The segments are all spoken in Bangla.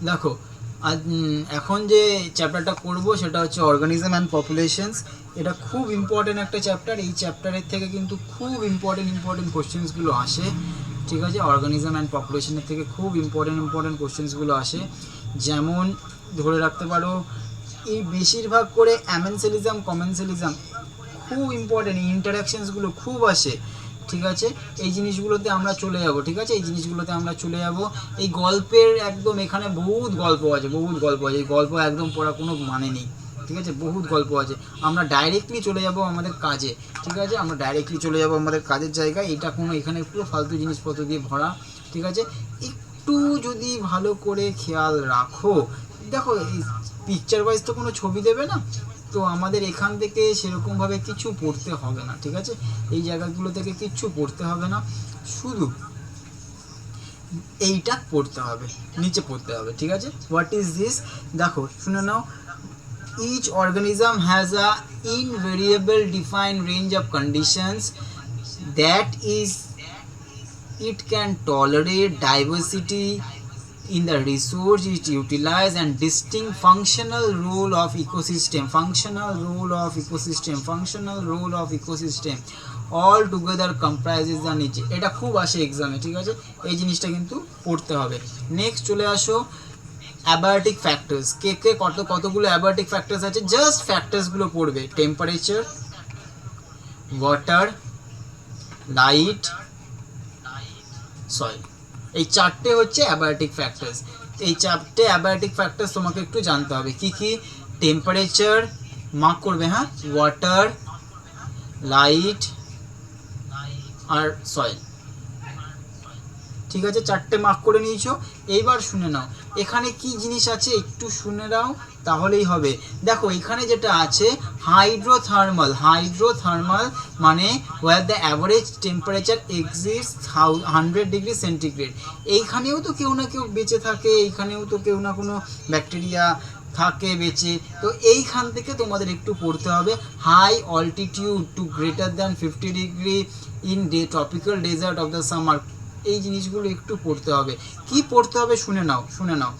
দেখো এখন যে চ্যাপ্টারটা করব সেটা হচ্ছে অর্গানিজম অ্যান্ড পপুলেশনস। এটা খুব ইম্পর্টেন্ট একটা চ্যাপ্টার। এই চ্যাপ্টারের থেকে কিন্তু খুব ইম্পর্টেন্ট কোশ্চেন্সগুলো আসে, ঠিক আছে। অর্গানিজম অ্যান্ড পপুলেশনের থেকে খুব ইম্পর্টেন্ট কোশ্চেন্সগুলো আসে। যেমন ধরে রাখতে পারো এই বেশিরভাগ করে অ্যামেনসেলিজম কমেনসেলিজম খুব ইম্পর্টেন্ট, এই ইন্টারাকশানসগুলো খুব আসে, ঠিক আছে। এই জিনিসগুলোতে আমরা চলে যাব, ঠিক আছে। এই জিনিসগুলোতে আমরা চলে যাব। এই গল্পের একদম এখানে বহুত গল্প আছে। এই গল্প একদম পড়া কোনো মানে নেই, ঠিক আছে। বহুত গল্প আছে। আমরা ডাইরেক্টলি চলে যাব আমাদের কাজে, ঠিক আছে। আমরা ডাইরেক্টলি চলে যাব আমাদের কাজের জায়গায়। এটা কোনো এখানে পুরো ফালতু জিনিসপত্র দিয়ে ভরা, ঠিক আছে। একটু যদি ভালো করে খেয়াল রাখো, দেখো এই পিকচার ওয়াইজ তো কোনো ছবি দেবে না, তো আমাদের এখান থেকে সেরকমভাবে কিছু পড়তে হবে না, ঠিক আছে। এই জায়গাগুলো থেকে কিচ্ছু পড়তে হবে না, শুধু এইটা পড়তে হবে, নিচে পড়তে হবে, ঠিক আছে। হোয়াট ইজ দিস, দেখো শুনে নাও। each organism has a invariable defined range of conditions that is it can tolerate diversity in the resource it utilize and distinct functional role of ecosystem all together comprises the নিচে। এটা খুব আসে এক্সামে, ঠিক আছে। এই জিনিসটা কিন্তু পড়তে হবে। নেক্সট চলে আসো অ্যাবায়োটিক ফ্যাক্টরস। কে কতগুলো অ্যাবায়োটিক ফ্যাক্টরস আছে, জাস্ট ফ্যাক্টরসগুলো পড়বে। টেম্পারেচার, ওয়াটার, লাইট, সয়েল, এই চারটে হচ্ছে অ্যাবায়োটিক ফ্যাক্টরস। এই চারটে অ্যাবায়োটিক ফ্যাক্টরস তোমাকে একটু জানতে হবে। কি কি? টেম্পারেচার মার্ক করবে, হ্যাঁ, ওয়াটার, লাইট আর সয়েল, ঠিক আছে। চারটে মার্ক করে নিয়েছো। এইবার শুনে নাও এখানে কি জিনিস আছে, একটু শুনে নাও তাহলেই হবে। দেখো এখানে যেটা আছে হাইড্রোথার্মাল মানে where the average temperature exist 100 degree centigrade. এইখানেও তো কেউ না কেউ বেঁচে থাকে, এইখানেও তো কেউ না কোনো ব্যাকটেরিয়া থাকে বেঁচে। তো এইখান থেকে তোমাদের একটু পড়তে হবে। High altitude to greater than 50 degree in tropical desert of the summer. এই জিনিসগুলো একটু পড়তে হবে। কি পড়তে হবে শুনে নাও।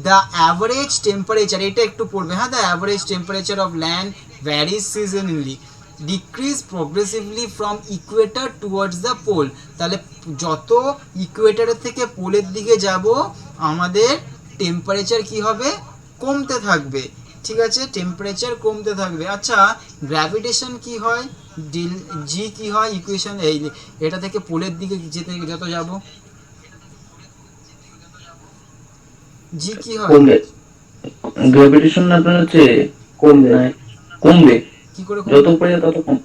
দ্য অ্যাভারেজ টেম্পারেচার, এটা একটু পড়বে, হ্যাঁ। The average temperature of land varies seasonally, decrease progressively from equator towards the pole. তাহলে যত ইকুয়েটারের থেকে পোলের দিকে যাব আমাদের টেম্পারেচার কি হবে, কমতে থাকবে, ঠিক আছে। টেম্পারেচার কমতে থাকবে। আচ্ছা গ্র্যাভিটেশন কি হয়, জি কি হয় ইকুয়েশন, এই এটা থেকে পোলের দিকে যত যাব জি কি হয়, গ্র্যাভিটেশন আপনার হচ্ছে কমবে কি করে যত কমবে? উপরে যায় তত কম।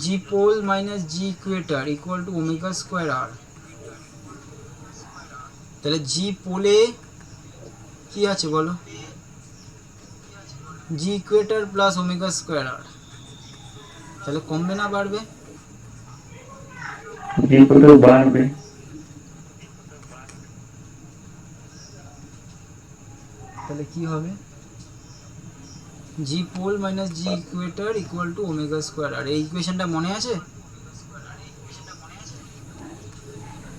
G pole minus G equator equal to omega square R. তাহলে জি পোলে কি আছে বলো, G equator plus omega square R. তাহলে কমবে না বাড়বে? জি কোথাও বাড়বে। তাহলে কি হবে, G pole minus G equator equal to omega square R. এই ইকুয়েশনটা মনে আছে?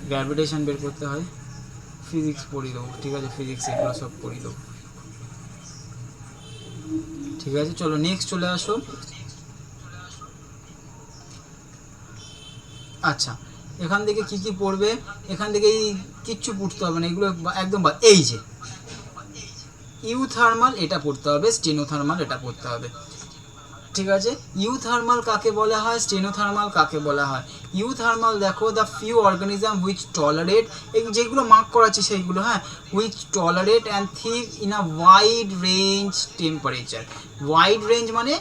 গ্র্যাভিটেশন বের করতে হয়, ফিজিক্স পড়ি দেবো, ঠিক আছে। ফিজিক্স এগুলো সব পড়ি দেবো, ঠিক আছে। চলো নেক্সট চলে আসো। আচ্ছা এখান থেকে কি কি পড়বে, এখান থেকে এই কিচ্ছু পড়তে হবে না, এগুলো একদম এই যে ইউথার্মাল এটা পড়তে হবে, স্টেনোথার্মাল এটা পড়তে হবে, ঠিক আছে। ইউথার্মাল কাকে বলা হয়, স্টেনোথার্মাল কাকে বলা হয়? ইউথার্মাল দেখো the few organism which tolerate, এই যেগুলো মার্ক করা আছে সেইগুলো, হ্যাঁ, which tolerate and thief in a wide range temperature. Wide range মানে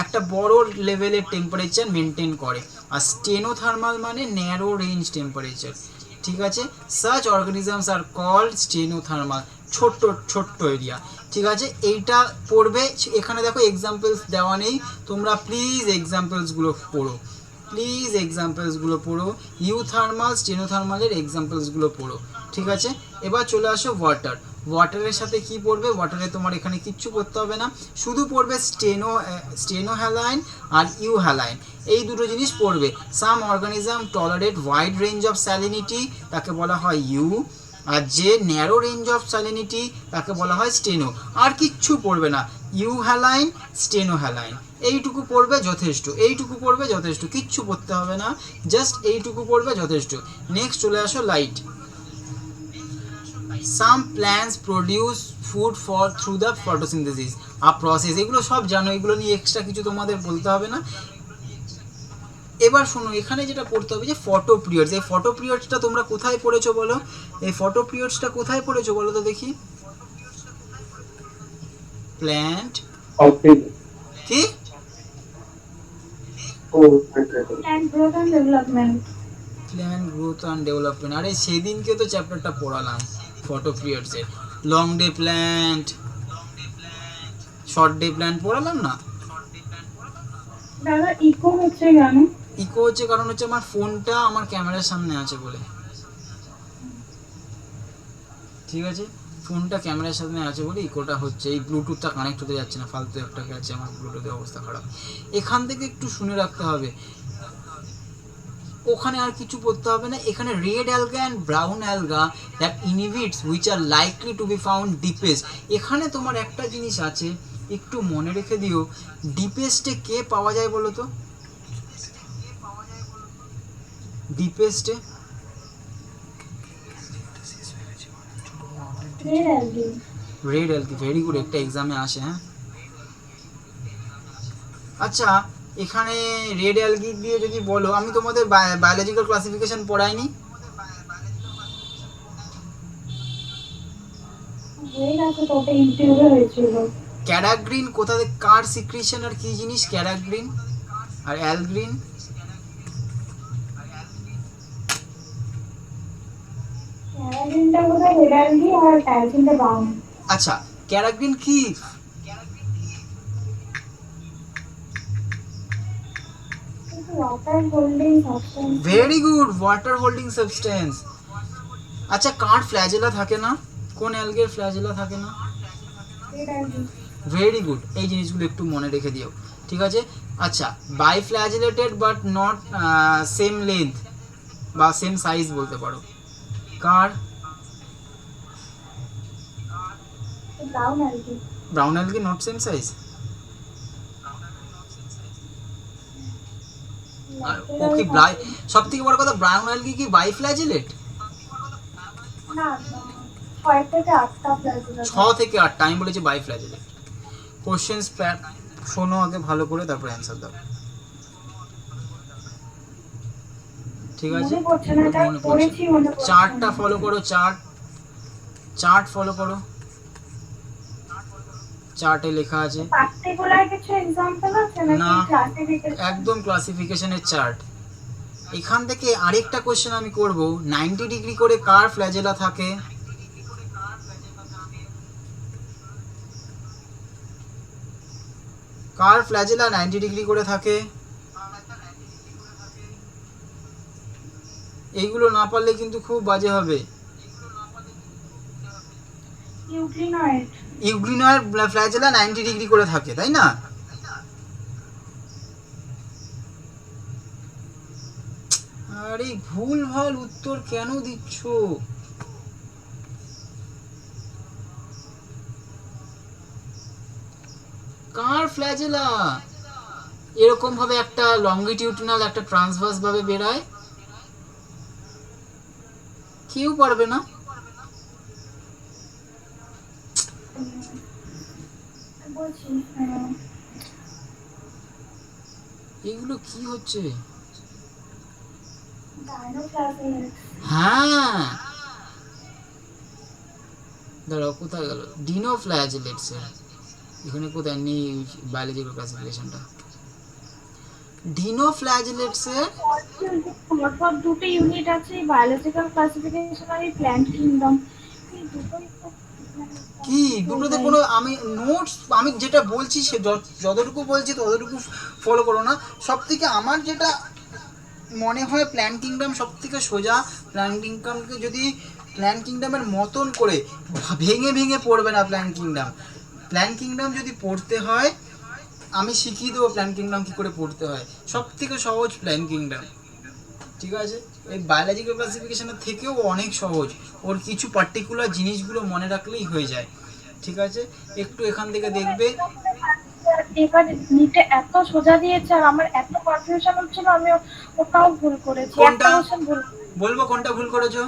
একটা বড় লেভেলের টেম্পারেচার মেনটেন করে। আর স্টেনোথার্মাল মানে ন্যারো রেঞ্জ টেম্পারেচার, ঠিক আছে। Such organisms are called stenothermal, ছোট্ট এরিয়া, ঠিক আছে। এইটা পড়বে। এখানে দেখো এক্সাম্পলস দেওয়া নেই, তোমরা প্লিজ এক্সাম্পলসগুলো পড়ো, ইউথার্মাল স্টেনোথার্মালের এক্সাম্পলসগুলো পড়ো, ঠিক আছে। এবার চলে আসো ওয়াটারের সাথে কি পড়বে, ওয়াটারে তোমার এখানে কিচ্ছু করতে হবে না, শুধু পড়বে স্টেনোহ্যালাইন আর ইউহ্যালাইন, এই দুটো জিনিস পড়বে। Some organism tolerate wide range of salinity, তাকে বলা হয় ইউ। আর যে ন্যারো রেঞ্জ অফ স্যালিনিটি তাকে বলা হয় স্টেনো। আর কিচ্ছু পড়বে না, ইউ হ্যালাইন, স্টেনো হ্যালাইন, এইটুকু পড়বে যথেষ্ট, এইটুকু পড়বে যথেষ্ট, কিচ্ছু পড়তে হবে না, জাস্ট এইটুকু পড়বে যথেষ্ট। নেক্সট চলে আসো light. Some plants produce food for through the photosynthesis a process, এগুলো সব জানো, এগুলো নিয়ে এক্সট্রা কিছু তোমাদের বলতে হবে না। এবার শোনো, এখানে যেটা পড়তে হবে যে ফটো পিরিয়ডস, এই ফটো পিরিয়ডসটা তোমরা কোথায় পড়েছো বলো, এই ফটো পিরিয়ডসটা কোথায় পড়েছো বলো তো দেখি। প্ল্যান্ট কি And growth and development. Plant growth and development, আরে সেদিনকে তো চ্যাপ্টারটা পড়ালাম ফটো পিরিয়ডসের। Long day plant, short day plant পড়ালাম না। দাদা ইকো হচ্ছে কেন? ইকো হচ্ছে কারণ হচ্ছে আমার ফোনটা আমার ক্যামেরার সামনে আছে বলে, ঠিক আছে, ফোনটা ক্যামেরার সামনে আছে বলে ইকোটা হচ্ছে। এই ব্লুটুথটা কানেক্ট হতে যাচ্ছে না, ফালতু একটা আছে, আমার ব্লুটুথের অবস্থা খারাপ। এখান থেকে একটু শুনে রাখতে হবে, ওখানে আর কিছু পড়তে হবে না। এখানে red অ্যালগা and brown অ্যালগা that inhibits which are likely to be found deepest. এখানে তোমার একটা জিনিস আছে, একটু মনে রেখে দিও, ডিপেস্টে কে পাওয়া যায় বলো তো, ডিপেস্টে Red algae. Red algae, very good, একটা এক্সামে আসে। হ্যাঁ আচ্ছা, এখানে রেড অ্যালগি দিয়ে যদি বলো, আমি তোমাদের বায়োলজিক্যাল ক্লাসিফিকেশন পড়াইনি, Red আছে তো ওটা ইউটিউবে হয়েছিল। ক্যারাগ্রিন কোথা থেকে, কার সিক্রিশন আর কি জিনিস ক্যারাগ্রিন আর অ্যালগ্রিন? ক্যারাটিনটা বোধহয় red algae আর ক্যারাটিনটা brown। আচ্ছা, ক্যারাগ্রিন কি? Water holding substance। Very good, water holding substance. আচ্ছা, কার ফ্ল্যাজেলা থাকে না, কোন অ্যালগের ফ্ল্যাজেলা থাকে না? Red algae। ভেরি গুড, এই জিনিসগুলো একটু মনে রেখে দিও, ঠিক আছে। আচ্ছা, biflagellated but not same length বা সেম সাইজ বলতে পারো, কার? Brown algae। Brown algae not same size. আর ও কি সব থেকে বড় কথা, ব্রাউন অ্যালগি কি বাইফ্ল্যাজেলেট? না, 6 থেকে 8টা flagella। 6 থেকে 8টা, আমি বলেছি বাইফ্ল্যাজেলেট। কোশ্চেন্স শোনো আগে ভালো করে, তারপর অ্যান্সার দাও, ঠিক আছে? মনে পড়ছে না, এটা মনে পড়ছে। পড়েছি মনে পড়ছে। চার্টটা ফলো করো, চার্ট ফলো করো, চার্টে লেখা আছে। পার্টিকুলার কিছু এক্সাম্পল আছে নাকি না, ক্লাসিফিকেশন? একদম ক্লাসিফিকেশনের চার্ট। এখান থেকে আরেকটা কোশ্চেন আমি করব, 90 ডিগ্রি করে কার ফ্ল্যাজেলা থাকে? কার ফ্ল্যাজেলা 90 ডিগ্রি করে থাকে? এইগুলো না পারলে কিন্তু খুব বাজে হবে। ইউগ্লিনয়েড। ইউগ্লিনয়েড ফ্ল্যাজেলা 90 ডিগ্রি করে থাকে, তাই না? আরে ভুল ভাল উত্তর কেন দিচ্ছ? কার ফ্ল্যাজেলা এরকম ভাবে একটা লঙ্গিটিউডিনাল একটা ট্রান্সভার্স ভাবে বেরায়, কেউ পারবে না। বলছি এগুলো কি হচ্ছে? ডাইনোফ্লাজেলেট। হ্যাঁ, দাঁড়াও, কোথায় গেল ডিনোফ্ল্যাজেলেটস? এখানে কোথায় নেই বায়োলজিক্যাল ক্লাসিফিকেশনটা? ডিনোফ্ল্যাজেলেটস এর পরপর দুটো ইউনিট আছে, বায়োলজিক্যাল ক্লাসিফিকেশন আর প্ল্যান্ট কিংডম, এই দুটোই তো কি দুটোতে কোনো, আমি নোটস আমি যেটা বলছি সে যতটুকু বলছি ততটুকু ফলো করো না। সব থেকে আমার যেটা মনে হয় প্ল্যান্ট কিংডম সব থেকে সোজা। প্ল্যান্ট কিংডমকে যদি প্ল্যান্ট কিংডমের মতন করে ভেঙে ভেঙে পড়বে না। প্ল্যান্ট কিংডম যদি পড়তে হয় আমি শিখিয়ে দেবো প্ল্যান্ট কিংডম কী করে পড়তে হয়, সব থেকে সহজ প্ল্যান্ট কিংডম। ঠিক আছে, এই বায়োলজিক্যাল ক্লাসিফিকেশনের থেকেও অনেক সহজ, ওর কিছু পার্টিকুলার জিনিসগুলো মনে রাখলেই হয়ে যায়। ঠিক আছে, একটু এখান থেকে দেখবে। এবার নিটে এত সোজা দিয়েছে আর আমার এত কনফিউশন হচ্ছিল, আমি ওটাও ভুল করেছি, একটা কোনটা কোশ্চেন ভুল করেছি। বলবো কোনটা ভুল করেছো?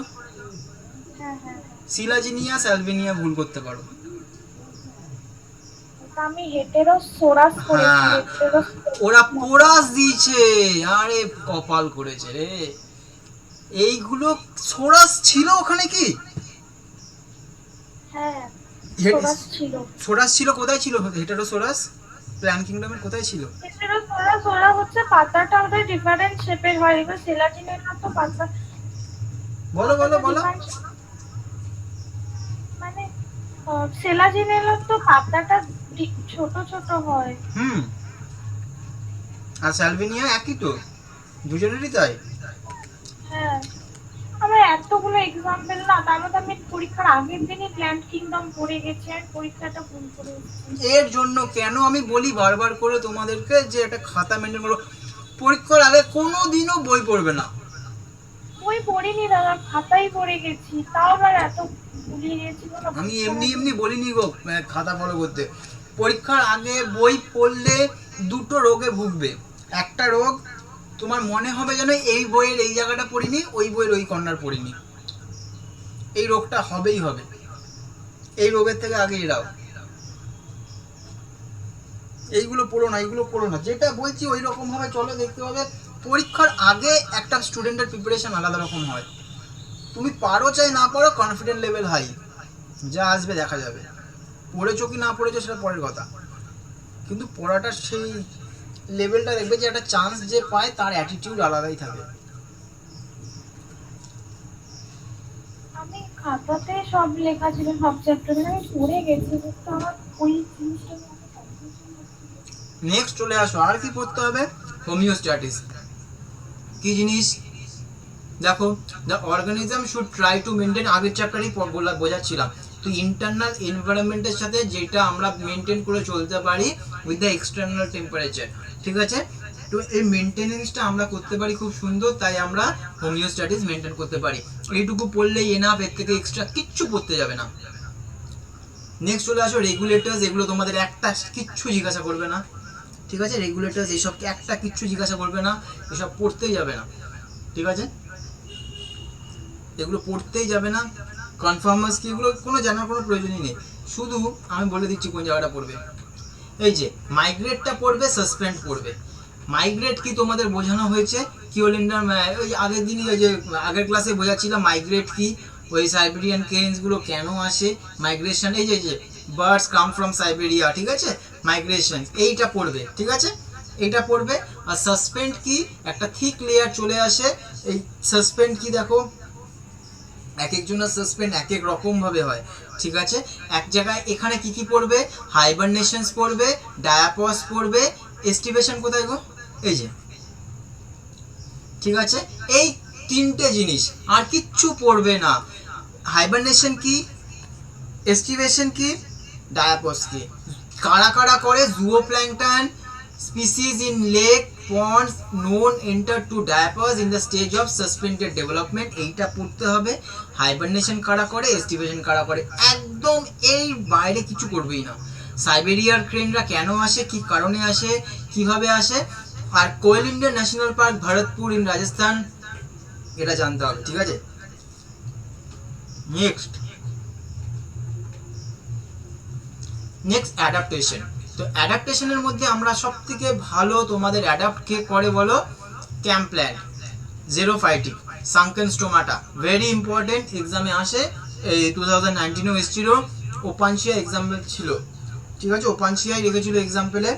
হ্যাঁ হ্যাঁ, সিলাজিনিয়া স্যালভিনিয়া ভুল করতে পারো। ওটা আমি হেটেরোসোরাস করেছি, হ্যাঁ, হেটেরোস। ওরা পোরাস দিয়েছে, আরে কপাল করেছে রে। এইগুলো সোরাস ছিল ওখানে কি? হ্যাঁ, সোরাস ছিল। সোরাস ছিল, কোথায় ছিল হেটারোসোরাস? প্ল্যান কিংডমের কোথায় ছিল? হেটেরোসোরাস ওরা হচ্ছে পাতাটা ওদের ডিফারেন্ট শেপের হয়, এবার সেলাজিনেলা তো পাতা, বলো বলো পাতাটা বলো। ডিফারেন্ট মানে সেলাজিনেলার তো পাতাটা ছোট ছোট হয়। হুম, আর স্যালভিনিয়া একই তো, দুজনেরই তাই। হ্যাঁ, আমার এতগুলো এক্সাম্পল না, তার মধ্যে আমি পরীক্ষার আগের দিনই প্ল্যান্ট কিংডম পড়ে গেছি আর পরীক্ষাটা ভুল করে এসেছি। এর জন্য কেন আমি বলি বারবার করে তোমাদেরকে যে একটা খাতা মেনটেন করো, পরীক্ষার আগে কোনো দিনও বই পড়বে না। বই পড়িনি দাদা, খাতাই পড়ে গেছি, তাও আবার এত ভুলিয়ে গেছিল না। আমি এমনি এমনি বলিনি গো খাতা ফলো করতে। পরীক্ষার আগে বই পড়লে দুটো রোগে ভুগবে। একটা রোগ, তোমার মনে হবে যেন এই বইয়ের এই জায়গাটা পড়িনি, ওই বইয়ের ওই কর্নার পড়িনি। এই রোগটা হবেই হবে, এই রোগের থেকে আগে এড়াও। এইগুলো পড়ো না, এইগুলো পড়ো না, যেটা বলছি ওই রকম ভাবে চলো, দেখতে হবে। পরীক্ষার আগে একটা স্টুডেন্টের প্রিপারেশন আলাদা রকম হয়। তুমি পারো চাই না পারো, কনফিডেন্ট লেভেল হাই, যা আসবে দেখা যাবে। পড়েছো কি না পড়েছো সেটা পরের কথা, কিন্তু পড়াটার সেই লেভেলটা দেখবে যে একটা চান্স যে পায় তার অ্যাটিটিউড আলাদাই থাকে। আমি খাতাতে সব লেখা ছিল, সব চ্যাপ্টারে আমি পড়ে গেছি, কিন্তু আমার ওই জিনিসটা নিয়ে আমার confusion হচ্ছিল। নেক্সট চলে আসো, আর কি পড়তে হবে? হোমিওস্ট্যাটিস। কি জিনিস? দেখো, the organism should try to maintain, আগের চ্যাপ্টারই বোঝাচ্ছিলাম, তো ইন্টারনাল এনভায়রনমেন্টের সাথে যেটা আমরা মেনটেন করে চলতে পারি উইথ দ্য এক্সটার্নাল টেম্পারেচার। ঠিক আছে, তো এই মেনটেনেন্সটা আমরা করতে পারি খুব সুন্দর, তাই আমরা হোমিওস্ট্যাটিস মেনটেন করতে পারি। এইটুকু পড়লেই এনাফ, এর থেকে এক্সট্রা কিচ্ছু পড়তে যাবে না। নেক্সট চলে আসো রেগুলেটরস, এগুলো তোমাদের একটা কিচ্ছু জিজ্ঞাসা করবে না। ঠিক আছে, রেগুলেটরস এইসব একটা কিচ্ছু জিজ্ঞাসা করবে না, এসব পড়তেই যাবে না। ঠিক আছে, এগুলো পড়তেই যাবে না। কনফার্মার্স কি, এগুলো কোনো জানার কোনো প্রয়োজনই নেই, শুধু আমি বলে দিচ্ছি কোন জায়গাটা পড়বে। এই যে মাইগ্রেটটা পড়বে, সাসপেন্ড পড়বে। মাইগ্রেট কি তোমাদের বোঝানো হয়েছে, কিওলিন্ডার, ওই আগের দিনই ওই যে আগের ক্লাসে বোঝাচ্ছিলাম মাইগ্রেট কি, ওই সাইবেরিয়ান কেন্সগুলো কেন আসে, মাইগ্রেশন, এই যে বার্ডস কাম ফ্রম সাইবেরিয়া। ঠিক আছে, মাইগ্রেশন এইটা পড়বে। ঠিক আছে, এইটা পড়বে। আর সাসপেন্ড কি, একটা থিক লেয়ার চলে আসে। এই সাসপেন্ড কি দেখো, এক একজনের সাসপেন্ড এক এক রকম ভাবে হয়। ঠিক আছে, এক জায়গায় এখানে কি কি পড়বে, হাইবারনেশনস পড়বে, ডায়াপস পড়বে, এস্টিভেশন কোথায় গো, এই যে। ঠিক আছে, এই তিনটে জিনিস, আর কিচ্ছু পড়বে না। হাইবারনেশন কি, এস্টিভেশন কি, ডায়াপস কি, কারা কারা করে, জুওপ্ল্যাঙ্কটন species in lake ponds known enter to diapers in the stage of suspended development, এইটা পড়তে হবে। হাইবারনেশন কারা করে, এস্টিভেশন কারা করে, একদম এই বাইরে কিছু করবেই না। সাইবেরিয়ার ক্রেনরা কেন আসে, কি কারণে আসে, কিভাবে আসে, আর Keoladeo national park Bharatpur in Rajasthan, এটা জানতে হবে। ঠিক আছে, নেক্সট অ্যাডাপ্টেশন। তো অ্যাডাপ্টেশনের মধ্যে আমরা সব থেকে ভালো, তোমাদের অ্যাডাপ্ট কে করে বলো, ক্যাম্প plant, xerophytic, sunken stomata, very important, এক্সামে আসে। এই 2019-এও এসেছিল, ওপানশিয়া এক্সাম্পল ছিল। ঠিক আছে, ওপানশিয়ায় রেখেছিল এক্সাম্পলে।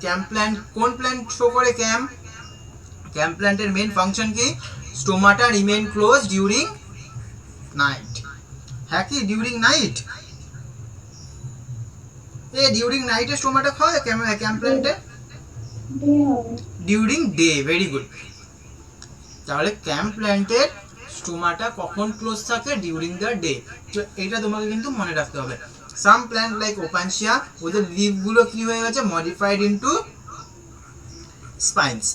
ক্যাম্প প্ল্যান্ট, কোন প্ল্যান্ট শো করে ক্যাম্প প্ল্যান্টের মেন ফাংশন কি, stomata remain close during night. হ্যাঁ কি ডিউরিং নাইট, ডিউরিং নাইটে স্টোমাটা হয় ক্যাম্প প্ল্যান্টে, ডিউরিং ডে। ভেরি গুড, তাহলে ক্যাম্প প্ল্যান্টের স্টোমাটা কখন ক্লোজ থাকে, ডিউরিং দ্য ডে। তো এটা তোমাকে কিন্তু মনে রাখতে হবে। সাম প্ল্যান্ট লাইক ওপানশিয়া, ওদের লিভগুলো কি হয়ে গেছে, মডিফাইড ইনটু স্পাইনস।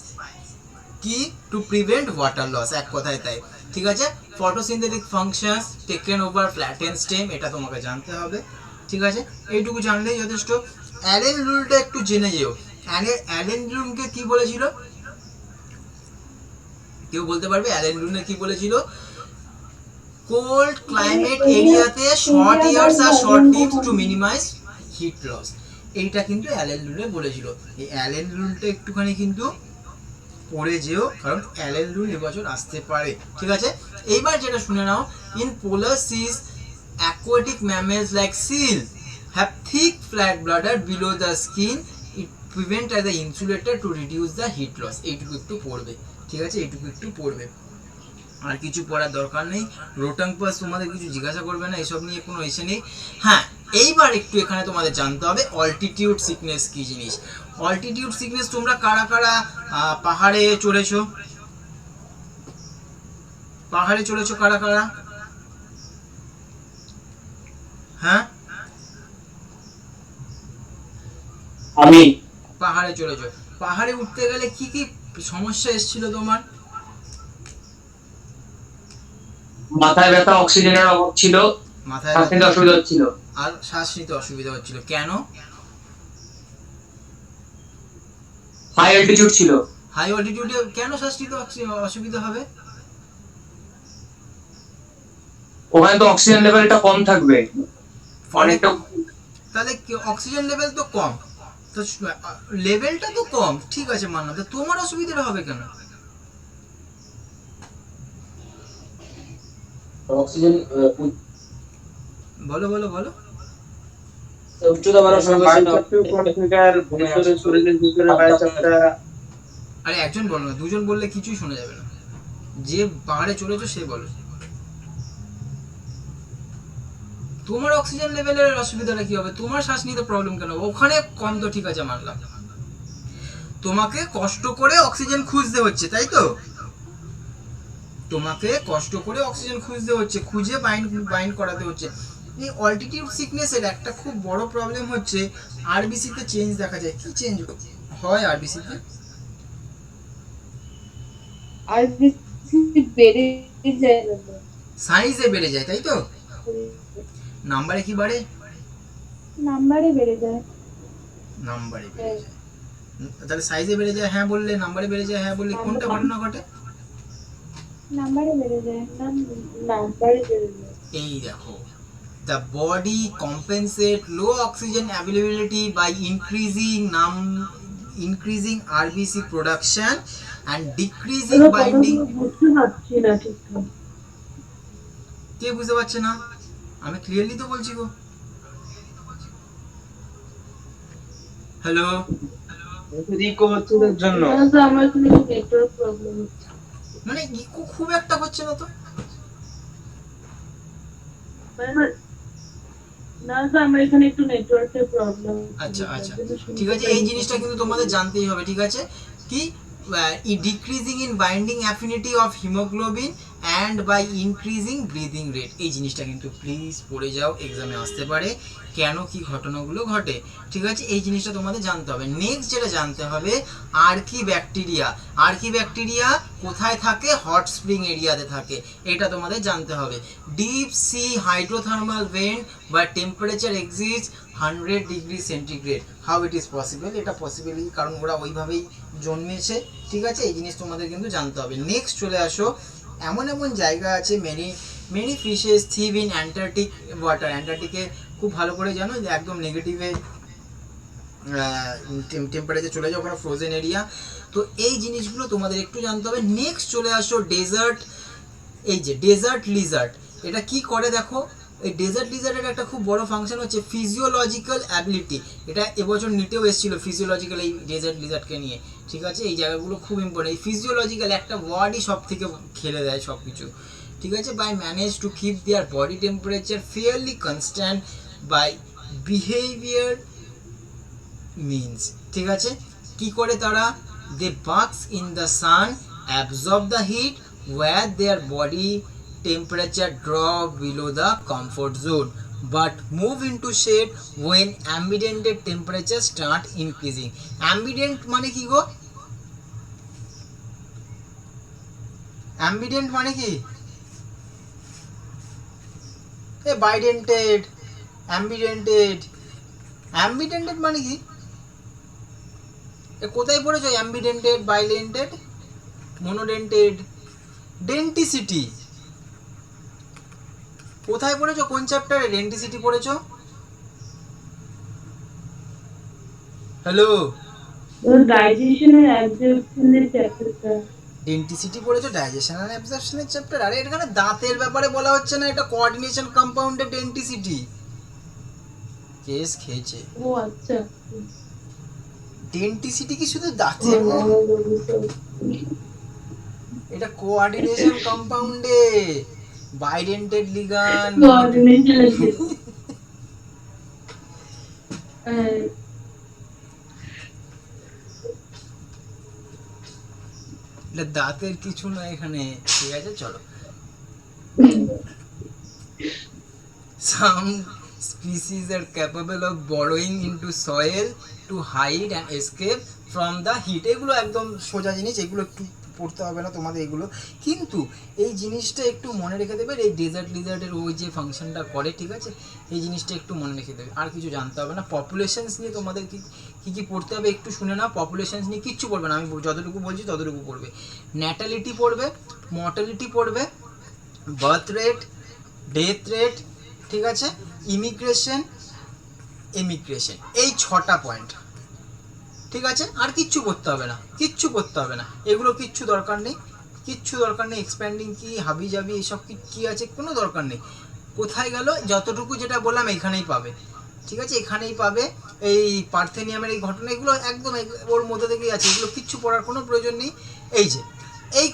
কি টু প্রিভেন্ট ওয়াটার লস, এক কথায় তাই। ঠিক আছে, photosynthetic functions taken over flatten stem, এটা তোমাকে জানতে হবে। ঠিক আছে, এইটুকু জানলেই যথেষ্ট। অ্যালেন রুলটা একটু জেনে যেও। অ্যালেন রুলকে কি বলেছিল, কেউ বলতে পারবে অ্যালেন রুলে কি বলেছিল? কোল্ড ক্লাইমেট এরিয়াতে শর্ট ইয়ার্স আর short tips to minimise heat loss, এইটা কিন্তু অ্যালেন রুলে বলেছিল। এই অ্যালেন রুলটা একটুখানি কিন্তু পড়ে যেও, কারণ অ্যালেন রুল এবছর আসতে পারে। ঠিক আছে, এইবার যেটা শুনে নাও, in polar seas aquatic mammals like seal have thick flat bladder below the skin, it prevent as a insulator to reduce the heat loss, এইটুকু একটু পড়বে। ঠিক আছে, এইটুকু একটু পড়বে, আর কিছু পড়ার দরকার নেই। রোটাংপাস তোমাদের কিছু জিজ্ঞাসা করবে না, এসব নিয়ে কোনো এসে নেই। হ্যাঁ, এইবার একটু এখানে তোমাদের জানতে হবে অল্টিটিউড সিকনেস কি জিনিস। অল্টিটিউড সিকনেস তোমরা কারা কারা পাহাড়ে চড়েছো? পাহাড়ে চড়েছো কারা কারা? হ্যাঁ, আমি পাহাড়ে চড়েছো। পাহাড়ে উঠতে গেলে কি কি সমস্যা এসেছিল তোমার? মাথায় ব্যথা, অক্সিজেনের অভাব ছিল, মাথায় শ্বাস নিতে অসুবিধা হচ্ছিল। আর শ্বাস নিতে অসুবিধা হচ্ছিল, কেন? হাই অ্যালটিটিউড ছিল। হাই অল্টিটিউডে কেন শ্বাস নিতে অসুবিধা হবে? ওখানে তো অক্সিজেন লেভেলটা কম থাকবে অনেকটা। তাহলে অক্সিজেন লেভেল তো কম, তো লেভেলটা তো কম, ঠিক আছে মানলাম, তো তোমার অসুবিধাটা হবে কেন? অক্সিজেন বলো বলো বলো। উচ্চতা বাড়ার সঙ্গে শরীরের ভিতরে বায়ুচাপটা। আরে একজন বলো না, দুজন বললে কিছুই শোনা যাবে না। যে পাহাড়ে চলেছো সে বলো। তোমার অক্সিজেন লেভেলের অসুবিধাটা কি হবে? তোমার শ্বাস নিতে প্রবলেম কেন? ওখানে কম তো ঠিক আছে মানলাম, তোমাকে কষ্ট করে অক্সিজেন খুঁজতে হচ্ছে, তাই তো? তোমাকে কষ্ট করে অক্সিজেন খুঁজতে হচ্ছে, খুঁজে বাইন্ড করাতে হচ্ছে। এই অল্টিটিউড সিকনেসের একটা খুব বড় প্রবলেম হচ্ছে আরবিসিতে চেঞ্জ দেখা যায়। কি চেঞ্জ হয় আরবিসিতে? আরবিসি বেড়ে যায়, সাইজে বেড়ে যায়, তাই তো? নাম্বারে কি বাড়ে? নাম্বারে বেড়ে যায়। নাম্বারে বেড়ে যায়, তাহলে সাইজে বেড়ে যায় হ্যাঁ বললে, নাম্বারে বেড়ে যায় হ্যাঁ বললে, কোনটা ঘটনা ঘটে? নাম্বারে বেড়ে যায়, নাম্বারে বেড়ে যায়। এই দেখো, the body compensate low oxygen availability by increasing RBC production and decreasing binding. বুঝতে পারছি না ঠিকঠাক। কে বুঝতে পারছে না? আমি ক্লিয়ারলি তো বলছি গো। হ্যালো, রিকো হচ্ছে এর জন্য। আমার এখানে নেটওয়ার্ক প্রবলেম হচ্ছে, মানে ইকো খুব একটা হচ্ছে না তো? না স্যার আমার এখানে একটু নেটওয়ার্কের প্রবলেম। আচ্ছা আচ্ছা, ঠিক আছে, এই জিনিসটা কিন্তু তোমাদের জানতেই হবে। ঠিক আছে, কি decreasing in binding affinity of haemoglobin and by increasing breathing rate, এই জিনিসটা কিন্তু প্লিজ পড়ে যাও, এক্সামে আসতে পারে কেন কি ঘটনাগুলো ঘটে। ঠিক আছে, এই জিনিসটা তোমাদের জানতে হবে। নেক্সট যেটা জানতে হবে, আর্কি ব্যাকটেরিয়া। আর্কি ব্যাকটেরিয়া কোথায় থাকে? হট স্প্রিং এরিয়াতে থাকে, এটা তোমাদের জানতে হবে। ডিপ সি হাইড্রোথার্মাল ভেন্ট বা temperature exist 100 degree centigrade, how it is possible? এটা পসিবল কারণ ওরা ওইভাবেই জন্মেছে। ঠিক আছে, এই জিনিস তোমাদের কিন্তু জানতে হবে। নেক্সট চলে আসো, এমন এমন জায়গা আছে, many fishes thrive in Antarctic water. অ্যান্টার্কটিকে খুব ভালো করে জানো যে একদম নেগেটিভে টেম্পারেচার চলে যায়, ওখানে ফ্রোজেন এরিয়া। তো এই জিনিসগুলো তোমাদের একটু জানতে হবে। নেক্সট চলে আসো ডেজার্ট। এই যে ডেজার্ট লিজার্ড, এটা কি করে দেখো। এই ডেজার্ট লিজার্ডের একটা খুব বড় ফাংশন হচ্ছে ফিজিওলজিক্যাল অ্যাবিলিটি। এটা এবছর নিটেও এসেছিলো ফিজিওলজিক্যাল এই ডেজার্ট লিজার্ডকে নিয়ে। ঠিক আছে, এই জায়গাগুলো খুব ইম্পর্টেন্ট। এই ফিজিওলজিক্যাল একটা ওয়ার্ডই সব থেকে খেলে দেয় সব কিছু। ঠিক আছে, by manage to keep their body temperature fairly constant by behaviour means. ঠিক আছে, কি করে তারা? দে বাক্স in the sun, absorb the heat, where their body temperature drop below the comfort zone but move into shade when ambient temperature start increasing. Ambient মানে কি গো? অ্যাম্বিডেন্ট মানে কি? এ বাইডেন্টেড, অ্যাম্বিডেন্টেড। অ্যাম্বিডেন্টেড মানে কি? এ কোথায় পড়েছো অ্যাম্বিডেন্টেড, বাইডেন্টেড, মনোডেন্টেড? ডেন্টিসিটি কোথায় পড়েছো, কোন চ্যাপ্টারে ডেন্টিসিটি পড়েছো? হ্যালো, ডাইজেশন আর অ্যাবজর্পশনের চ্যাপ্টারটা। ডেন্টিসিটি পড়েছো, ডাইজেশন আর অ্যাবজর্পশনের চ্যাপ্টার। আরে এখানে দাঁতের ব্যাপারে বলা হচ্ছে না, এটা কোঅর্ডিনেশন কম্পাউন্ডের ডেন্টিসিটি। কেস খেয়েছে। ও আচ্ছা। ডেন্টিসিটি কি শুধু দাঁতের? এটা কোঅর্ডিনেশন কম্পাউন্ডে বাইডেন্টেড লিগান। কোঅর্ডিনেশন আছে। এটা দাঁতের কিছু না এখানে, ঠিক আছে চলো। Some species are capable of burrowing into soil to hide and escape from the heat. এগুলো একদম সোজা জিনিস, এগুলো একটু পড়তে হবে না তোমাদের এগুলো, কিন্তু এই জিনিসটা একটু মনে রেখে দেবে। এই ডেজার্ট লিজার্টের ওই যে ফাংশনটা করে, ঠিক আছে, এই জিনিসটা একটু মনে রেখে দেবে, আর কিছু জানতে হবে না। পপুলেশনস নিয়ে তোমাদের কি কি পড়তে হবে একটু শুনে নাও। পপুলেশনস নিয়ে কিচ্ছু পড়বে না, আমি যতটুকু বলছি ততটুকু পড়বে। ন্যাটালিটি পড়বে, মর্টালিটি পড়বে, বার্থ রেট, ডেথ রেট, ঠিক আছে, ইমিগ্রেশন, এমিগ্রেশন, এই 6টা পয়েন্ট, ঠিক আছে। আর কিচ্ছু করতে হবে না, কিচ্ছু করতে হবে না, এগুলো কিচ্ছু দরকার নেই, কিচ্ছু দরকার নেই। এক্সপ্যান্ডিং কি, হাবি জাবি, এসব কি আছে, কোনো দরকার নেই। কোথায় গেল? যতটুকু যেটা বললাম এখানেই পাবে, ঠিক আছে, এখানেই পাবে। এই পার্থেনিয়ামের এই ঘটনা, এগুলো একদম ওর মধ্যে থেকেই আছে, এগুলো কিচ্ছু পড়ার কোনো প্রয়োজন নেই। এই যে এই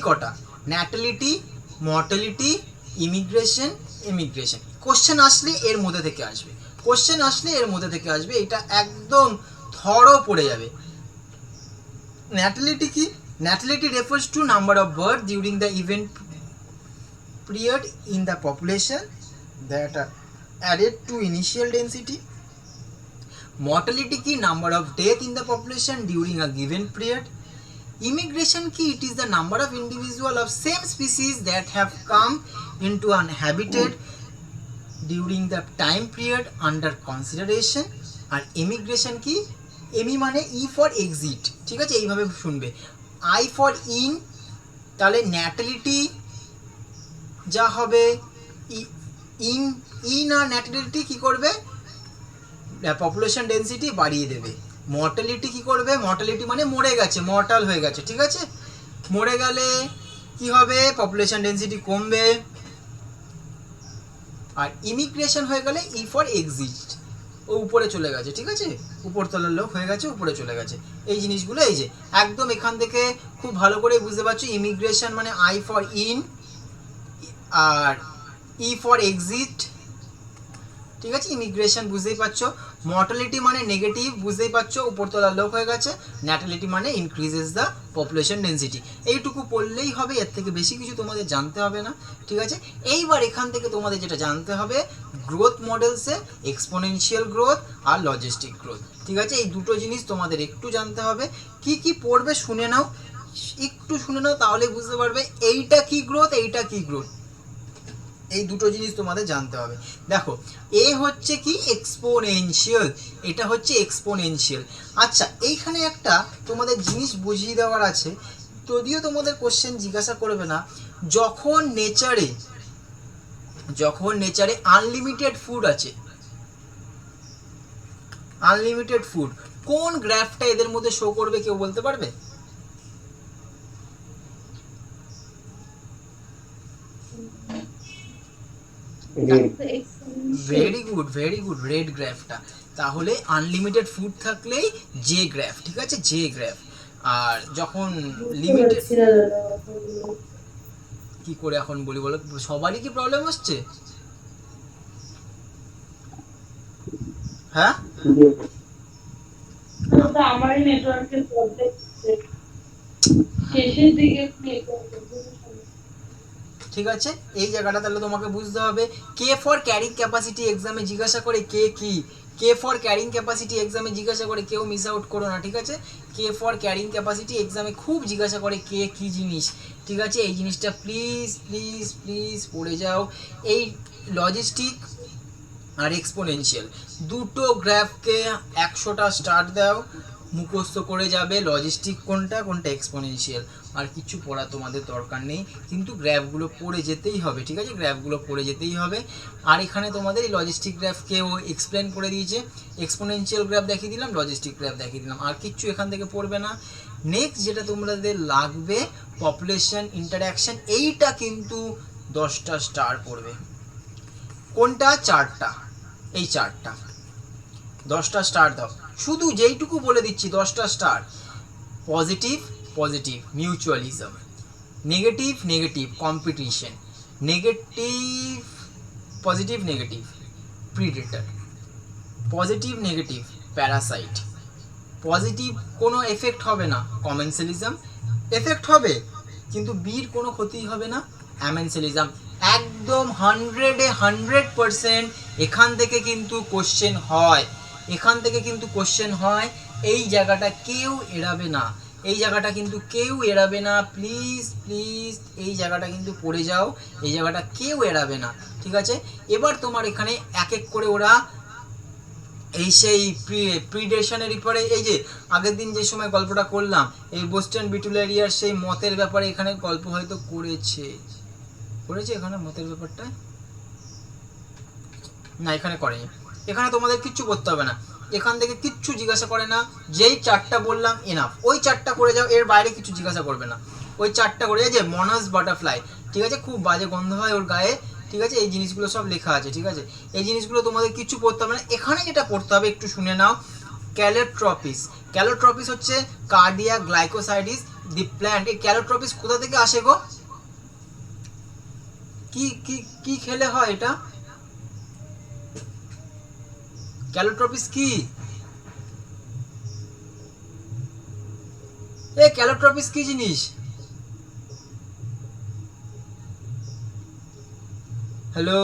কটা ন্যাটালিটি, মর্টালিটি, ইমিগ্রেশন, এমিগ্রেশন, কোশ্চেন আসলে এর মধ্যে থেকে আসবে, কোশ্চেন আসলে এর মধ্যে থেকে আসবে, এটা একদম থরো পড়ে যাবে। ন্যাটালিটি কি? Natality refers to number of birth during the event period in the population that are added to initial density. Mortality ki? Number of death in the population during a given period. Immigration ki? It is the number of individual of same species that have come into an habitat during the time period under consideration. R immigration কি? এমি মানে ই ফর এক্সিট, ঠিক আছে, এইভাবে শুনবে। আই ফর ইন, তাহলে ন্যাটালিটি যা হবে, ইন আর ন্যাটালিটি কি করবে? পপুলেশন ডেন্সিটি বাড়িয়ে দেবে। মর্টালিটি কি করবে? মর্টালিটি মানে মরে গেছে, মর্টাল হয়ে গেছে, ঠিক আছে, মরে গেলে কি হবে? পপুলেশন ডেন্সিটি কমবে। আর ইমিগ্রেশন হয়ে গেলে ই ফর এক্সিট, ও উপরে চলে গেছে, ঠিক আছে, উপরতলার লোক হয়ে গেছে, উপরে চলে গেছে। এই জিনিসগুলো এই যে একদম এখান থেকে খুব ভালো করে বুঝতে পারছো। ইমিগ্রেশন মানে আই ফর ইন আর ই ফর এক্সিট, ঠিক আছে, ইমিগ্রেশন বুঝতেই পারছো। মর্টালিটি মানে নেগেটিভ, বুঝতেই পারছো, উপরতলার লোক হয়ে গেছে। ন্যাটালিটি মানে ইনক্রিজেস দ্য পপুলেশন ডেন্সিটি। এইটুকু পড়লেই হবে, এর থেকে বেশি কিছু তোমাদের জানতে হবে না, ঠিক আছে। এইবার এখান থেকে তোমাদের যেটা জানতে হবে, গ্রোথ মডেলসে এক্সপোনেনশিয়াল গ্রোথ আর লজিস্টিক গ্রোথ, ঠিক আছে, এই দুটো জিনিস তোমাদের একটু জানতে হবে। কি কি পড়বে শুনে নাও, একটু শুনে নাও, তাহলে বুঝতে পারবে এইটা কি গ্রোথ, এইটা কি গ্রোথ, এই দুটো জিনিস তোমাদের জানতে হবে। দেখো, এ হচ্ছে কি? এক্সপোনেনশিয়াল, এটা হচ্ছে এক্সপোনেনশিয়াল। আচ্ছা, এইখানে একটা তোমাদের জিনিস বুঝিয়ে দেওয়ার আছে, যদিও তোমাদের কোশ্চেন জিজ্ঞাসা করবে না। যখন নেচারে আনলিমিটেড ফুড আছে, আনলিমিটেড ফুড, কোন গ্রাফটা এদের মধ্যে শো করবে, কেউ বলতে পারবে? Very good, very good, red গ্রাফটা। তাহলে আনলিমিটেড ফুড থাকলেই জে গ্রাফ, ঠিক আছে, জে গ্রাফ। আর যখন লিমিটেড, কি করে এখন বলি বলো, সবারই কি প্রবলেম হচ্ছে? হ্যাঁ, আমারই নেটওয়ার্কের প্রবলেম, শেষের দিকে ঠিক আছে। এই জায়গাটা তাহলে তোমাকে বুঝতে হবে। কে ফর ক্যারিং ক্যাপাসিটি এক্সামে জিজ্ঞাসা করে কে কি, কে ফর ক্যারিং ক্যাপাসিটি এক্সামে জিজ্ঞাসা করে, কেউ মিস আউট করো না, ঠিক আছে। কে ফর ক্যারিং ক্যাপাসিটি এক্সামে খুব জিজ্ঞাসা করে কে কি জিনিস, ঠিক আছে। এই জিনিসটা প্লিজ প্লিজ প্লিজ পড়ে যাও। এই লজিস্টিক আর এক্সপোনেনশিয়াল দুটো গ্রাফকে 100টা স্টার দাও, মুখস্থ করে যাবে লজিস্টিক কোনটা কোনটা এক্সপোনেনশিয়াল, আর কিছু পড়া তোমাদের দরকার নেই, কিন্তু গ্রাফগুলো পড়ে যেতেই হবে, ঠিক আছে। গ্রাফগুলো পড়ে যেতেই হবে। আর এখানে তোমাদের এই লজিস্টিক গ্রাফকেও এক্সপ্লেন করে দিয়েছে, এক্সপোনেনশিয়াল গ্রাফ দেখিয়ে দিলাম, লজিস্টিক গ্রাফ দেখিয়ে দিলাম, আর কিচ্ছু এখান থেকে পড়বে না। নেক্সট যেটা তোমাদের লাগবে পপুলেশন ইন্টারঅ্যাকশন, এইটা কিন্তু 10টা স্টার পড়বে। কোনটা? চারটা, এই চারটা 10টা স্টার দাও। শুধু যেইটুকু বলে দিচ্ছি 10টা star. Positive positive mutualism, negative negative competition, negative positive negative predator, positive negative Parasite, positive কোনো এফেক্ট হবে না কমেন্সালিজম, এফেক্ট হবে কিন্তু বির কোনো ক্ষতি হবে না অ্যামেনসেলিজম। একদম 100% এখান থেকে কিন্তু কোশ্চেন হয়, এখান থেকে কিন্তু কোশ্চেন হয়। এই জায়গাটা কেউ এড়াবে না, এই জায়গাটা কিন্তু কেউ এড়াবে না, প্লিজ প্লিজ এই জায়গাটা কিন্তু পড়ে যাও, এই জায়গাটা কেউ এড়াবে না, ঠিক আছে। এবার তোমার এখানে এক এক করে ওরা এই সেই প্রিডেশনের ব্যাপারে, এই যে আগের দিন যে সময় গল্পটা করলাম এই বোস্টন বিটুলারিয়ার সেই মতের ব্যাপারে এখানে গল্প হয়তো করেছে এখানে মতের ব্যাপারটা না, এখানে করেনি। এখানে তোমাদের কিচ্ছু করতে হবে না, এখান থেকে কিচ্ছু জিজ্ঞাসা করে না, যেই চারটা বললাম এনাফ, ওই চারটা করে যাও, এর বাইরে কিছু জিজ্ঞাসা করবে না, ওই চারটা করে যাও। যে মনাস বাটারফ্লাই, ঠিক আছে, খুব বাজে গন্ধ হয় ওর গায়ে, ঠিক আছে, এই জিনিসগুলো সব লেখা আছে, ঠিক আছে। এই জিনিসগুলো তোমাদের কিছু পড়তে হবে না। এখানে যেটা পড়তে হবে একটু শুনে নাও, ক্যালোট্রপিস। ক্যালোট্রপিস হচ্ছে কার্ডিয়াক গ্লাইকোসাইডিস দি প্ল্যান্ট। এই ক্যালোট্রপিস কোথা থেকে আসে গো? কি কি কি খেলে হয় এটা? ক্যালোট্রপিস কি? এ ক্যালোট্রপিস কি জিনিস? হ্যালো,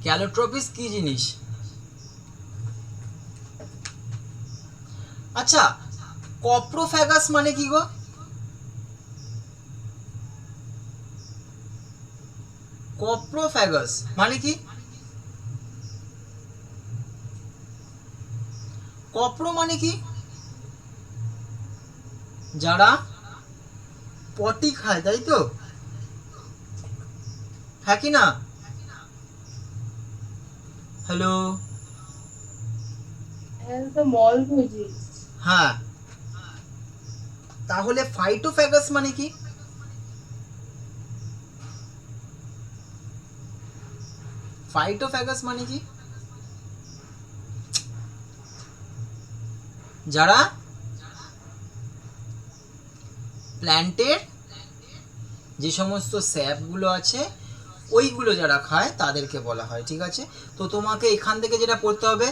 ক্যালোট্রপিস কি জিনিস? আচ্ছা, কপ্রোফ্যাগাস মানে কি গো? কপ্রোফ্যাগাস মানে কি? কপ্রো মানে কি? যারা পটি খায়, তাই তো? হ্যাঁ কি না? হ্যালো, হ্যাঁ, তাহলে ফাইটোফ্যাগাস মানে কি? ফাইটোফ্যাগাস মানে কি? যারা প্ল্যান্টের যে সমস্ত স্যাপগুলো আছে ওইগুলো যারা খায় তাদেরকে বলা হয়, ঠিক আছে। তো তোমাকে এখান থেকে যেটা পড়তে হবে,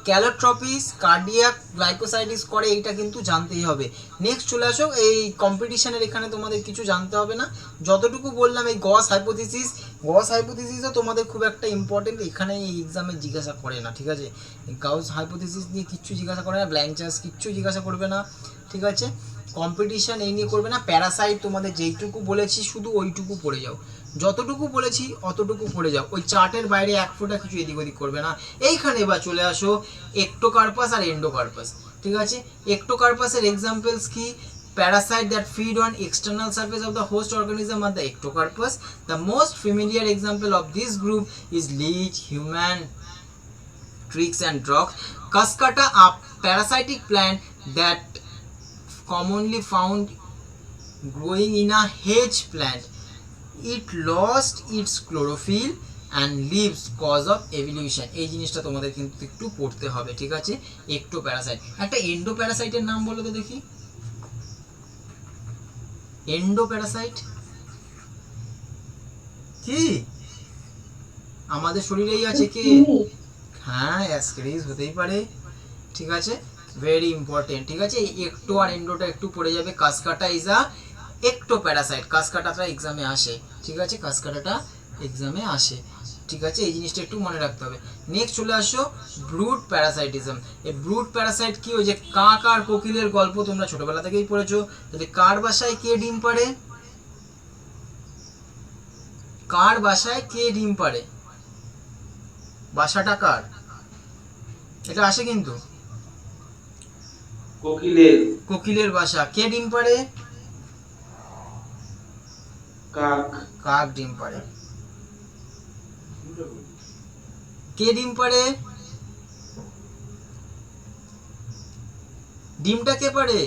ক্যালোট্রপিস কার্ডিয়াক গ্লাইকোসাইডিস করে, এইটা কিন্তু জানতেই হবে। নেক্সট চলে আসো এই কম্পিটিশনের, এখানে তোমাদের কিছু জানতে হবে না, যতটুকু বললাম এই গস হাইপোথিসিসও তোমাদের খুব একটা ইম্পর্টেন্ট, এখানে এই এক্সামে জিজ্ঞাসা করে না, ঠিক আছে। গস হাইপোথিসিস নিয়ে কিচ্ছু জিজ্ঞাসা করে না, ব্ল্যাঙ্ক চার্জ কিচ্ছু জিজ্ঞাসা করবে না, ঠিক আছে। কম্পিটিশন এই নিয়ে করবে না। প্যারাসাইট তোমাদের যেইটুকু বলেছি শুধু ওইটুকু পড়ে যাও, যতটুকু বলেছি অতটুকু পড়ে যাও, ওই চার্টের বাইরে এক ফোঁটা কিছু এদিক ওদিক করবে না। এইখানে এবার চলে আসো একটোকার্পাস আর এন্ডোকার্পাস, ঠিক আছে। একটোকার্পাসের এক্সাম্পলস কি? Parasite that feed on external surface of the host organism are the ectocarpus. The most familiar example of this group is leech, human, tricks and frogs. Cascata, a parasitic plant that commonly found growing in a hedge plant. It lost its chlorophyll and leaves cause of evolution. এই জিনিসটা তোমাদের কিন্তু একটু পড়তে হবে, ঠিক আছে। একটোপ্যারাসাইট। একটা এন্ডোপ্যারাসাইটের নাম বলো তো দেখি। এন্ডোপ্যারাসাইট কি? আমাদের শরীরেই আছে কি? হ্যাঁ, অ্যাসকেরিস হতেই পারে, ঠিক আছে, ভেরি ইম্পর্টেন্ট, ঠিক আছে। এই একটো আর এন্ডোটা একটু পড়ে যাবে। কাসকাটা ইজ আ একটোপ্যারাসাইট, কাসকাটাটা এক্সামে আসে, ঠিক আছে, কাসকাটাটা এক্সামে আসে। ঠিক আছে, এই জিনিসটা একটু মনে রাখতে হবে। নেক্সট চলে আসো ব্রুড প্যারাসাইটিজম। এই ব্রুড প্যারাসাইট কি, ওই যে কাক আর কোকিলের গল্প তোমরা ছোটবেলা থেকেই পড়েছো। তাহলে কার বাসায় কে ডিম পাড়ে? কার বাসায় কে ডিম পাড়ে? বাসাটা কার? এটা আসে কিন্তু কোকিলের। কোকিলের বাসা। কে ডিম পাড়ে? কাক। কাক ডিম পাড়ে। কে ডিম পাড়ে? ডিমটা কে পাড়ে?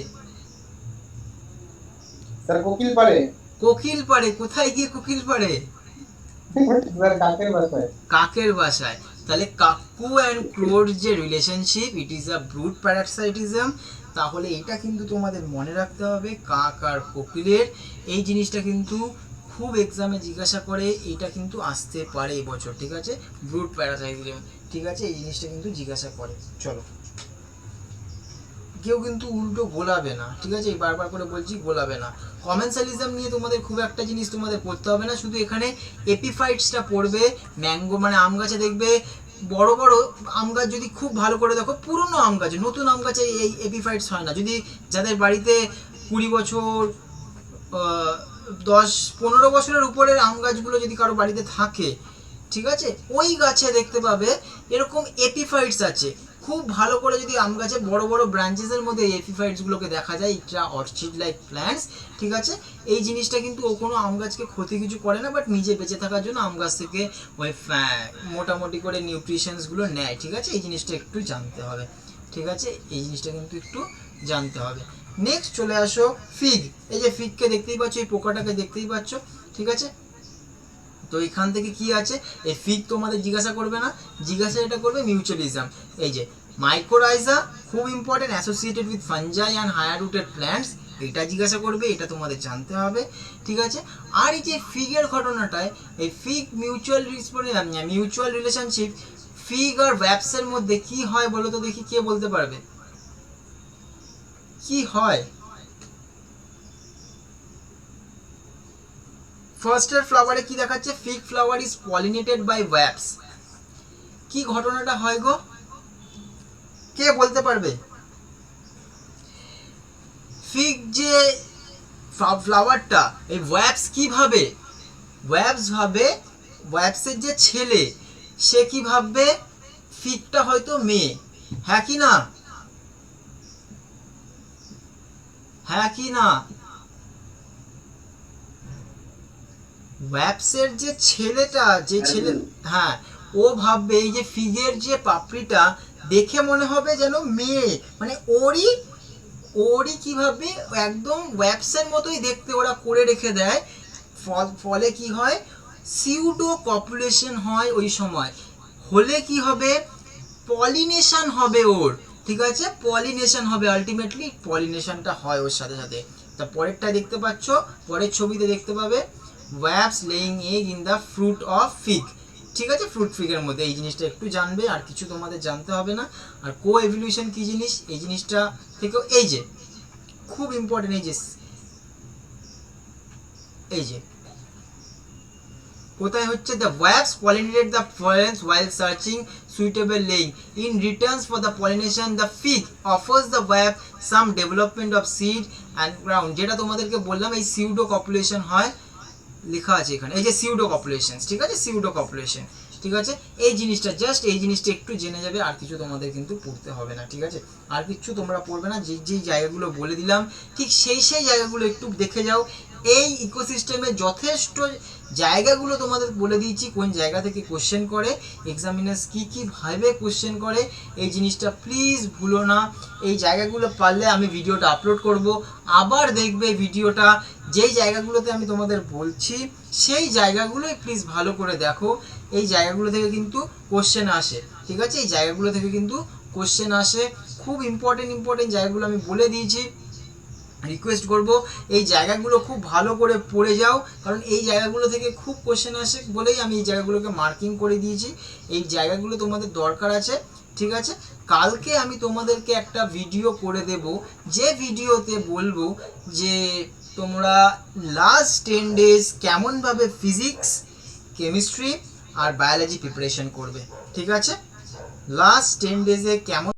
স্যার কোকিল পারে। কোকিল পাড়ে। কোথায় গিয়ে কোকিল পাড়ে? স্যার কাকের বাসায়। কাকের বাসায়। তাহলে কাকু অ্যান্ড ক্রোর যে relationship, it is a brood parasitism. তাহলে এটা কিন্তু তোমাদের মনে রাখতে হবে, কাক আর কোকিলের এই জিনিসটা কিন্তু খুব এক্সামে জিজ্ঞাসা করে, এটা কিন্তু আসতে পারে এবছর। ঠিক আছে, ব্রুড প্যারাসাইটিজম। ঠিক আছে, এই জিনিসটা কিন্তু জিজ্ঞাসা করে। চলো, কেউ কিন্তু উল্টো গোলাবে না। ঠিক আছে, এই বারবার করে বলছি, গোলাবে না। কমেন্সালিজম নিয়ে তোমাদের খুব একটা জিনিস তোমাদের পড়তে হবে না, শুধু এখানে এপিফাইটসটা পড়বে। ম্যাঙ্গো মানে আম গাছে দেখবে বড় বড় আম গাছ, যদি খুব ভালো করে দেখো পুরনো আম গাছে, নতুন আম গাছে এই এপিফাইটস হয় না। যদি যাদের বাড়িতে 20 বছর 10-15 বছরের উপরের আম গাছগুলো যদি কারো বাড়িতে থাকে, ঠিক আছে, ওই গাছে দেখতে পাবে এরকম এপিফাইটস আছে। খুব ভালো করে যদি আম গাছে বড় বড় ব্রাঞ্চেসের মধ্যে এই এপিফাইটসগুলোকে দেখা যায়, এটা অর্চিড লাইক প্ল্যান্টস। ঠিক আছে, এই জিনিসটা কিন্তু ও কোনো আম গাছকে ক্ষতি কিছু করে না, বাট নিজে বেঁচে থাকার জন্য আম গাছ থেকে ওই মোটামুটি করে নিউট্রিশনসগুলো নেয়। ঠিক আছে, এই জিনিসটা একটু জানতে হবে। ঠিক আছে, এই জিনিসটা কিন্তু একটু জানতে হবে। নেক্সট চলে আসো ফিগ। এই যে ফিগকে দেখতেই পাচ্ছ, এই পোকাটাকে দেখতেই পাচ্ছ। ঠিক আছে, তো এখান থেকে কি আছে, এই ফিগ তোমাদের জিজ্ঞাসা করবে না, জিজ্ঞাসা এটা করবে মিউচুয়ালিজম। এই যে মাইকোরাইজা খুব important, associated with fungi and higher rooted plants, এটা জিজ্ঞাসা করবে, এটা তোমাদের জানতে হবে। ঠিক আছে, আর এই যে ফিগের ঘটনাটায়, এই ফিগ মিউচুয়াল রিলেশনশিপ ফিগ আর ওয়্যাপসের মধ্যে কি হয় বলো তো দেখি, কে বলতে পারবে কি হয়? ফার্স্টের ফ্লাওয়ারে কি দেখাচ্ছে? Fig flower is pollinated by wasps. কি ঘটনাটা হয় গো, কে বলতে পারবে? ফিগ যে ফ্লাওয়ারটা, এই ওয়্যাপস কিভাবে, ওয়্যাপস ভাবে, ওয়্যাপসের যে ছেলে সে কি ভাববে ফিগটা হয়তো মেয়ে। হ্যাঁ কি না? হ্যাঁ কি না? ওয়্যাপসের যে ছেলেটা, যে ছেলে, হ্যাঁ, ও ভাববে এই যে ফিগের যে পাপড়িটা দেখে মনে হবে যেন মেয়ে, মানে ওরই ওরই কি ভাববে, একদম ওয়্যাপসের মতোই দেখতে ওরা করে রেখে দেয়। ফলে কি হয়, সিউডো কপুলেশন হয় ওই সময়। হলে কি হবে, পলিনেশন হবে ওর। ঠিক আছে, পলিনেশন হবে, আলটিমেটলি পলিনেশনটা হয় ওর সাথে সাথে। তা পরেরটা দেখতে পাচ্ছ, পরের ছবিতে দেখতে পাবে wasps laying egg in the fruit of fig. ঠিক আছে, ফ্রুট ফিগের মধ্যে এই জিনিসটা একটু জানবে, আর কিছু তোমাদের জানতে হবে না। আর কো এভলিউশন কি জিনিস, এই জিনিসটা থেকেও এই যে খুব ইম্পর্টেন্ট, এই যে কোথায় হচ্ছে, the wasps pollinated the flowers while searching suitable laying. In returns for the pollination, the fig offers the wasp some development of seed and ground. যেটা তোমাদেরকে বললাম, এই সিউডো কপুলেশন হয়, লেখা আছে এখানে, এই যে সিউডো কপুলেশন। ঠিক আছে, সিউডো কপুলেশন। ঠিক আছে, এই জিনিসটা জাস্ট এই জিনিসটা একটু জেনে যাবে, আর কিছু তোমাদের কিন্তু পড়তে হবে না। ঠিক আছে, আর কিছু তোমরা পড়বে না, যেই জায়গাগুলো বলে দিলাম ঠিক সেই জায়গাগুলো একটু দেখে যাও। এই ইকোসিস্টেমে যথেষ্ট জায়গাগুলো তোমাদের বলে দিয়েছি, কোন জায়গা থেকে কোশ্চেন করে, এক্সামিনার্স কী ভাবে কোশ্চেন করে, এই জিনিসটা প্লিজ ভুলো না। এই জায়গাগুলো পারলে আমি ভিডিওটা আপলোড করব, আবার দেখবে ভিডিওটা। যেই জায়গাগুলোতে আমি তোমাদের বলছি সেই জায়গাগুলোই প্লিজ ভালো করে দেখো। এই জায়গাগুলো থেকে কিন্তু কোশ্চেন আসে। ঠিক আছে, এই জায়গাগুলো থেকে কিন্তু কোশ্চেন আসে, খুব ইম্পর্টেন্ট জায়গাগুলো আমি বলে দিয়েছি। রিকোয়েস্ট করব এই জায়গাগুলো খুব ভালো করে পড়ে যাও, কারণ এই জায়গাগুলো থেকে খুব কোশ্চেন আসে বলেই আমি এই জায়গাগুলোকে মার্কিং করে দিয়েছি। এই জায়গাগুলো তোমাদের দরকার আছে। ঠিক আছে, কালকে আমি তোমাদেরকে একটা ভিডিও করে দেব, যে ভিডিওতে বলবো যে তোমরা লাস্ট 10 days কেমনভাবে ফিজিক্স, কেমিস্ট্রি আর বায়োলজি প্রিপারেশন করবে, ঠিক আছে? লাস্ট 10 ডেজে কেমন